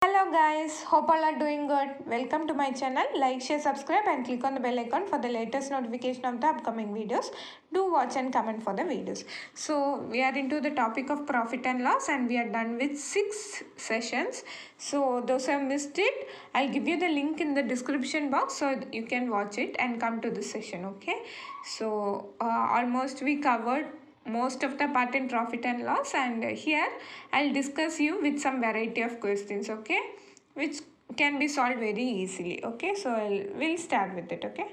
Hello guys, hope all are doing good. Welcome to my channel. Like, share, subscribe and click on the bell icon for the latest notification of the upcoming videos. Do watch and comment for the videos. So we are into the topic of profit and loss and we are done with 6 sessions. So those who have missed it, I'll give you the link in the description box so you can watch it and come to this session, okay? So almost we covered most of the part in profit and loss, and here I'll discuss you with some variety of questions, okay, which can be solved very easily. Okay, so we'll start with it. Okay,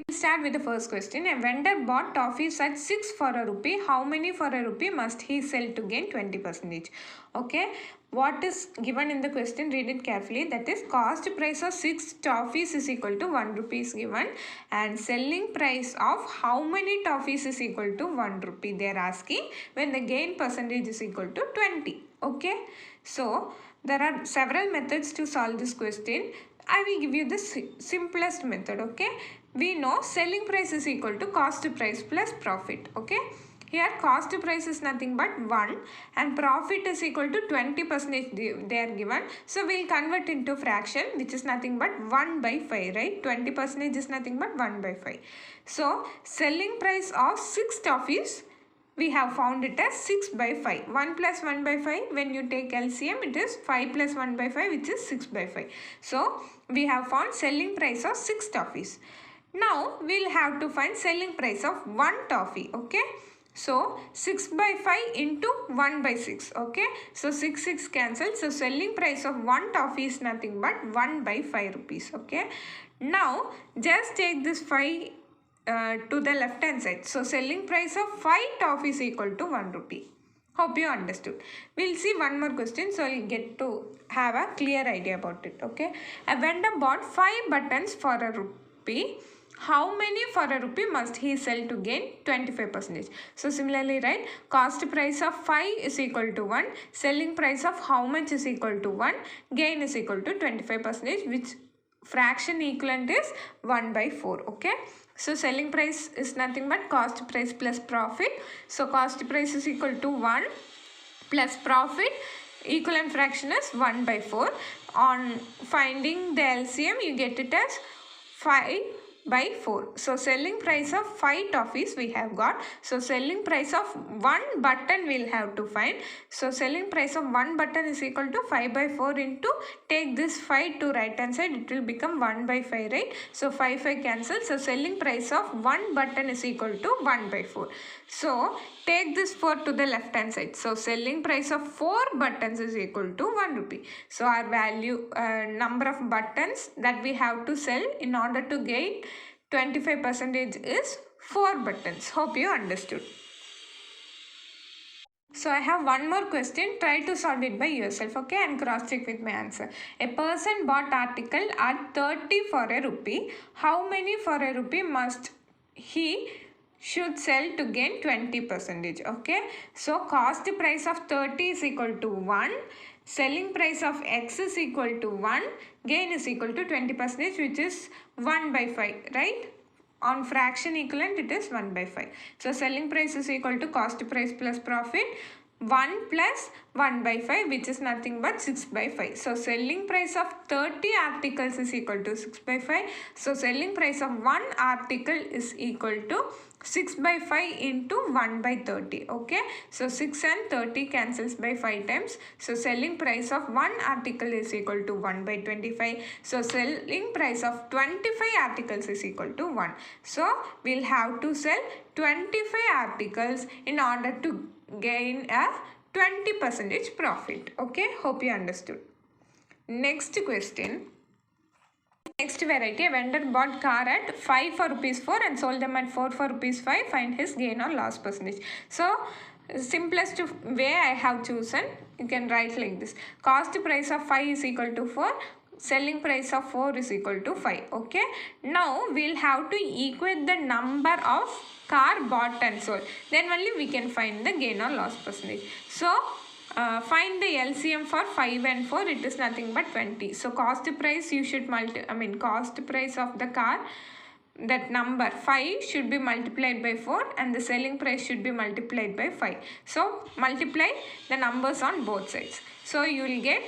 we'll start with the first question. A vendor bought toffees at 6 for a rupee. How many for a rupee must he sell to gain 20%? Okay, what is given in the question, read it carefully. That is, cost price of 6 toffees is equal to 1 rupee is given, and selling price of how many toffees is equal to 1 rupee they are asking, when the gain percentage is equal to 20. Okay, so there are several methods to solve this question. I will give you the simplest method. Okay, we know selling price is equal to cost price plus profit. Okay, here cost price is nothing but 1 and profit is equal to 20% they are given. So we'll convert into fraction, which is nothing but 1 by 5, right? 20% is nothing but 1 by 5. So selling price of 6 toffees, we have found it as 6 by 5. 1 plus 1 by 5, when you take LCM, it is 5 plus 1 by 5, which is 6 by 5. So we have found selling price of 6 toffees. Now we'll have to find selling price of 1 toffee. Okay, so 6 by 5 into 1 by 6. Okay, so 6 cancel. So selling price of 1 toffee is nothing but 1 by 5 rupees. Okay, now just take this 5 to the left hand side. So selling price of 5 toffee is equal to 1 rupee. Hope you understood. We'll see one more question, so you'll get to have a clear idea about it. Okay, a vendor bought 5 buttons for a rupee. How many for a rupee must he sell to gain 25%? So similarly, right, cost price of 5 is equal to 1, selling price of how much is equal to 1, gain is equal to 25%, which fraction equivalent is 1 by 4. Okay, so selling price is nothing but cost price plus profit. So cost price is equal to 1 plus profit, equivalent fraction is 1 by 4. On finding the LCM, you get it as 5 by 4. So selling price of 5 toffees we have got. So selling price of 1 button we'll have to find. So selling price of 1 button is equal to 5 by 4 into, take this 5 to right hand side, it will become 1 by 5, right? So 5 cancel. So selling price of 1 button is equal to 1 by 4. So take this 4 to the left hand side. So selling price of 4 buttons is equal to 1 rupee. So our value, number of buttons that we have to sell in order to gain 25% is 4 buttons. Hope you understood. So I have one more question. Try to solve it by yourself, okay, and cross check with my answer. A person bought article at 30 for a rupee. How many for a rupee must he should sell to gain 20%? Okay, so cost price of 30 is equal to 1, selling price of X is equal to 1, gain is equal to 20%, which is 1 by 5, right? On fraction equivalent, it is 1 by 5. So selling price is equal to cost price plus profit, 1 plus 1 by 5, which is nothing but 6 by 5. So selling price of 30 articles is equal to 6 by 5. So selling price of 1 article is equal to 6 by 5 into 1 by 30. Okay, so 6 and 30 cancels by 5 times. So selling price of 1 article is equal to 1 by 25. So selling price of 25 articles is equal to 1. So we'll have to sell 25 articles in order to gain a 20% profit. Okay, hope you understood. Next question. Next variety, a vendor bought car at 5 for rupees 4 and sold them at 4 for rupees 5. Find his gain or loss percentage. So simplest way I have chosen, you can write like this. Cost price of 5 is equal to 4. Selling price of 4 is equal to 5. Okay, now we'll have to equate the number of car bought and sold. Then only we can find the gain or loss percentage. So find the LCM for 5 and 4, it is nothing but 20. So cost price you should cost price of the car, that number 5 should be multiplied by 4 and the selling price should be multiplied by 5. So multiply the numbers on both sides. So you will get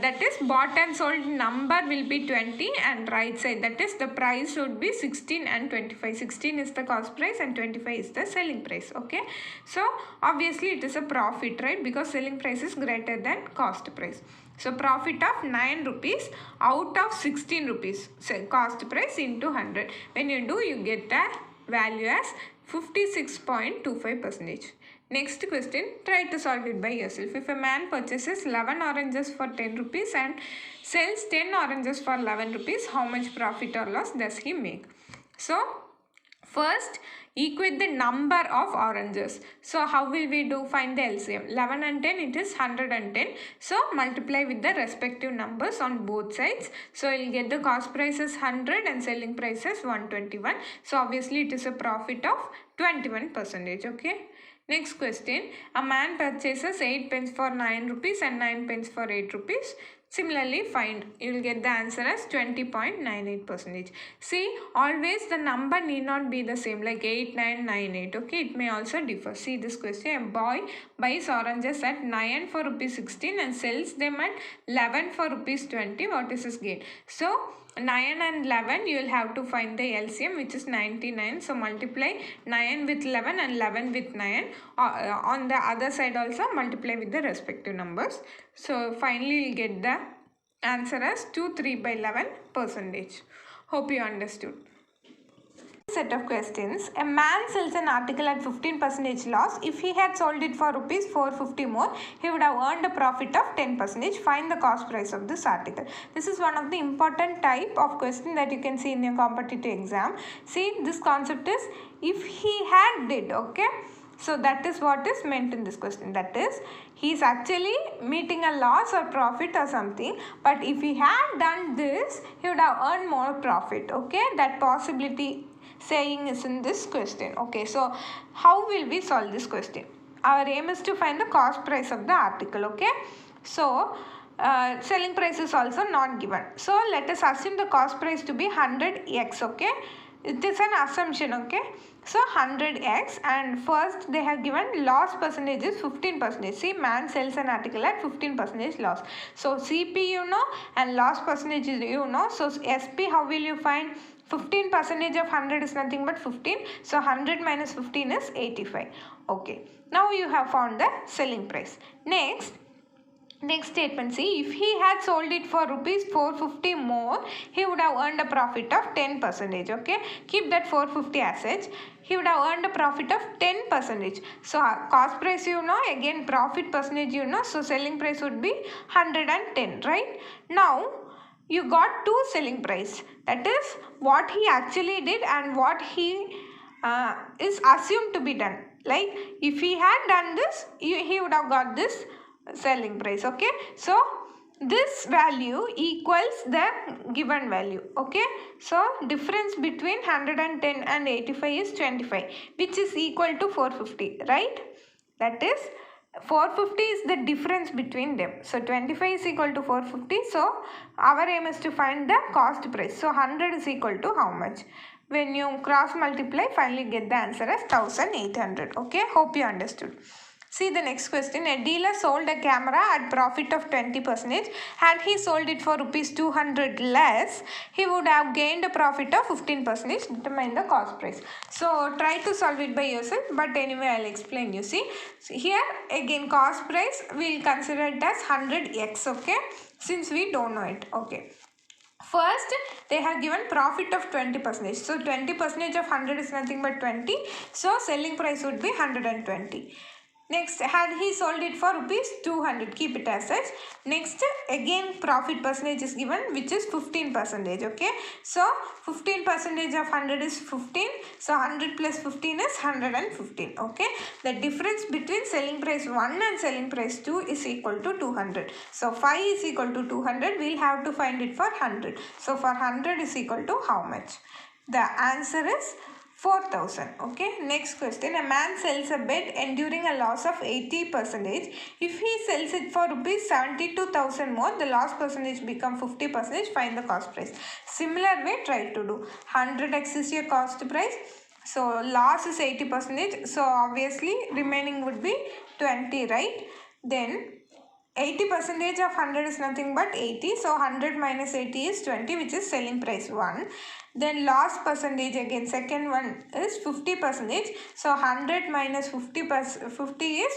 that is bought and sold number will be 20, and right side, that is the price would be 16 and 25. 16 is the cost price and 25 is the selling price. Okay, so obviously it is a profit, right, because selling price is greater than cost price. So profit of 9 rupees out of 16 rupees, so cost price into 100. When you do, you get the value as 56.25%. Next question, try to solve it by yourself. If a man purchases 11 oranges for 10 rupees and sells 10 oranges for 11 rupees, how much profit or loss does he make? So first, equate the number of oranges. So how will we do? Find the LCM. 11 and 10, it is 110. So multiply with the respective numbers on both sides. So you'll get the cost price as 100 and selling price as 121. So obviously it is a profit of 21%. Okay. Next question, a man purchases 8 pens for 9 rupees and 9 pens for 8 rupees. Similarly, find. You will get the answer as 20.98%. See, always the number need not be the same, like 8, 9, 9, 8. Okay, it may also differ. See this question. A boy buys oranges at 9 for rupees 16 and sells them at 11 for rupees 20. What is his gain? So 9 and 11, you will have to find the LCM, which is 99. So multiply 9 with 11 and 11 with 9. On the other side also multiply with the respective numbers. So finally you'll get the answer as 23/11%. Hope you understood. Set of questions. A man sells an article at 15% loss. If he had sold it for rupees 450 more, he would have earned a profit of 10%. Find the cost price of this article. This is one of the important type of question that you can see in your competitive exam. See, this concept is if he had did. Okay, so that is what is meant in this question. That is, he is actually meeting a loss or profit or something, but if he had done this, he would have earned more profit. Okay, that possibility saying is in this question. Okay, so how will we solve this question? Our aim is to find the cost price of the article. Okay, so selling price is also not given. So let us assume the cost price to be 100x. Okay, it is an assumption. Okay, so 100x, and first they have given loss percentage is 15%. See, man sells an article at 15% loss. So CP you know and loss percentage is you know. So SP, how will you find? 15% of 100 is nothing but 15. So 100 minus 15 is 85. Okay, now you have found the selling price. Next statement, see, if he had sold it for rupees 450 more, he would have earned a profit of 10%. Okay, keep that 450 as such. He would have earned a profit of 10%. So cost price you know, again profit percentage you know, so selling price would be 110, right? Now you got two selling price, that is what he actually did and what he is assumed to be done. Like if he had done this, he would have got this selling price. Okay, so this value equals the given value. Okay, so difference between 110 and 85 is 25, which is equal to 450, right? That is 450 is the difference between them. So 25 is equal to 450. So our aim is to find the cost price. So 100 is equal to how much? When you cross multiply, finally get the answer as 1800. Okay, hope you understood. See the next question. A dealer sold a camera at profit of 20%. Had he sold it for rupees 200 less, he would have gained a profit of 15%. Determine the cost price. So try to solve it by yourself, but anyway I'll explain you. See, so here again cost price we'll consider it as 100x. Okay, since we don't know it. Okay, first they have given profit of 20%. So 20% of 100 is nothing but 20. So selling price would be 120. Next, had he sold it for rupees 200, keep it as such. Next, again profit percentage is given, which is 15%. Okay, so 15% of 100 is 15. So 100 plus 15 is 115. Okay, the difference between selling price 1 and selling price 2 is equal to 200. So 5 is equal to 200. We'll have to find it for 100. So for 100 is equal to how much? The answer is 4,000. Okay, next question. A man sells a bed enduring a loss of 80%. If he sells it for rupees 72,000 more, the loss percentage become 50%. Find the cost price. Similar way, try to do. 100x is your cost price. So loss is 80%. So obviously remaining would be 20, right? Then 80% of 100 is nothing but 80. So 100 minus 80 is 20, which is selling price 1. Then loss percentage again, second one is 50%. So 100 minus 50 is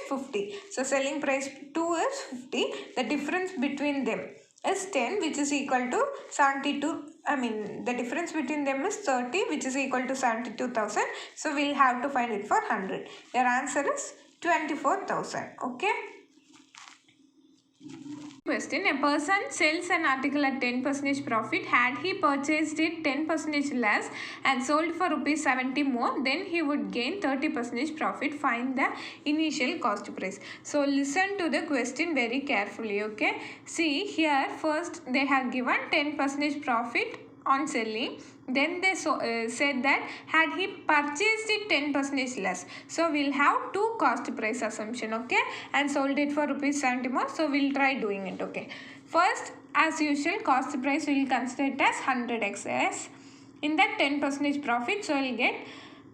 50. So selling price 2 is 50. The difference between them is 10, which is equal to 72. The difference between them is 30, which is equal to 72,000. So we'll have to find it for 100. Your answer is 24,000. Okay. Question: a person sells an article at 10% profit. Had he purchased it 10% less and sold for rupees 70 more, then he would gain 30% profit. Find the initial cost price. So listen to the question very carefully. Okay. See here, first they have given 10% profit on selling. Then they said that had he purchased it 10% less. So we'll have two cost price assumption, okay, and sold it for rupees 70 more. So we'll try doing it. Okay, first, as usual, cost price we will consider it as 100x. Yes, in that 10% profit, so we'll get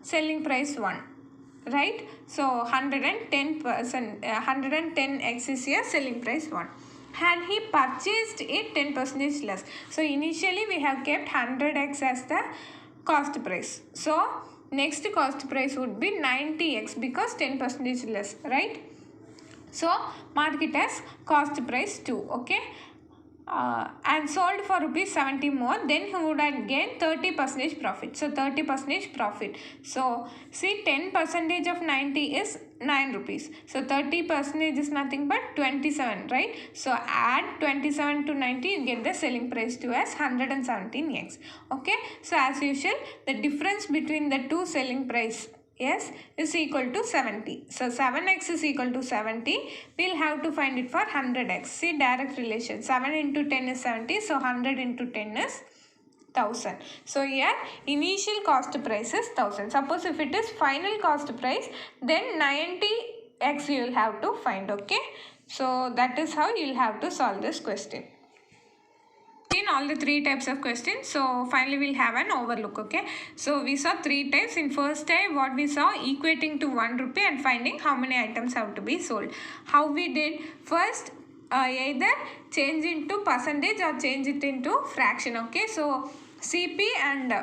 selling price 1, right? So 110x is here, selling price 1. Had he purchased it 10% less. So initially we have kept 100x as the cost price. So next cost price would be 90x because 10% less, right? So mark it as cost price 2, okay? And sold for rupees 70 more, then he would have gained 30% profit. So 30% profit. So see, 10% of 90 is 9 rupees. So 30% is nothing but 27, right? So add 27 to 90, you get the selling price to as 117x. Okay. So as usual, the difference between the two selling price, yes, is equal to 70. So 7x is equal to 70. We'll have to find it for 100x. See, direct relation. 7 into 10 is 70. So 100 into 10 is 1000. So here initial cost price is 1000. Suppose if it is final cost price, then 90x you will have to find. Okay. So that is how you will have to solve this question. In all the three types of questions, so finally we'll have an overlook. Okay, so we saw three types. In first type, what we saw, equating to 1 rupee and finding how many items have to be sold. How we did, first either change into percentage or change it into fraction. Okay, so CP and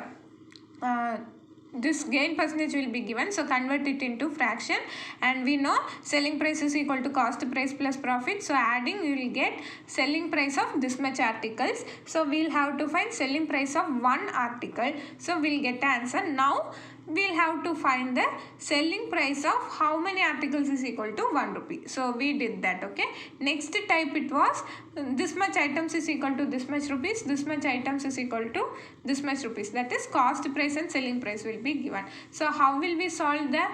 this gain percentage will be given, so convert it into fraction, and we know selling price is equal to cost price plus profit. So adding, you will get selling price of this much articles. So we'll have to find selling price of one article. So we'll get the answer. Now we'll have to find the selling price of how many articles is equal to 1 rupee. So we did that. Okay, next type, it was this much items is equal to this much rupees, this much items is equal to this much rupees. That is cost price and selling price will be given. So how will we solve the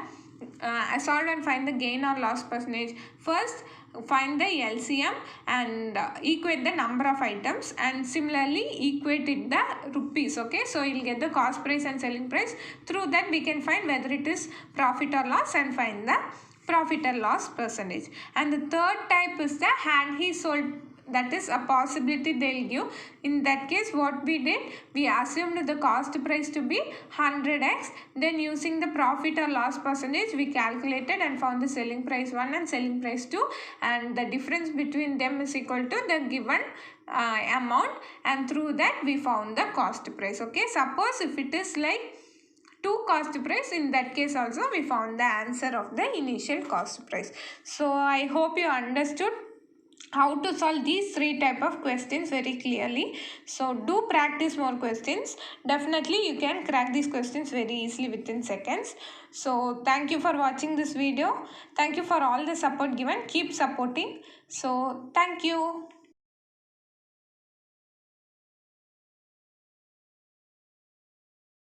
solve and find the gain or loss percentage? First, find the LCM and equate the number of items, and similarly equate it the rupees. Okay, so you'll get the cost price and selling price. Through that we can find whether it is profit or loss and find the profit or loss percentage. And the third type is the had he sold, that is a possibility they'll give. In that case, what we did, we assumed the cost price to be 100x, then using the profit or loss percentage we calculated and found the selling price 1 and selling price 2, and the difference between them is equal to the given amount, and through that we found the cost price. Okay, suppose if it is like 2 cost price, in that case also we found the answer of the initial cost price. So I hope you understood how to solve these three type of questions very clearly. So do practice more questions. Definitely you can crack these questions very easily within seconds. So thank you for watching this video. Thank you for all the support given. Keep supporting. So thank you.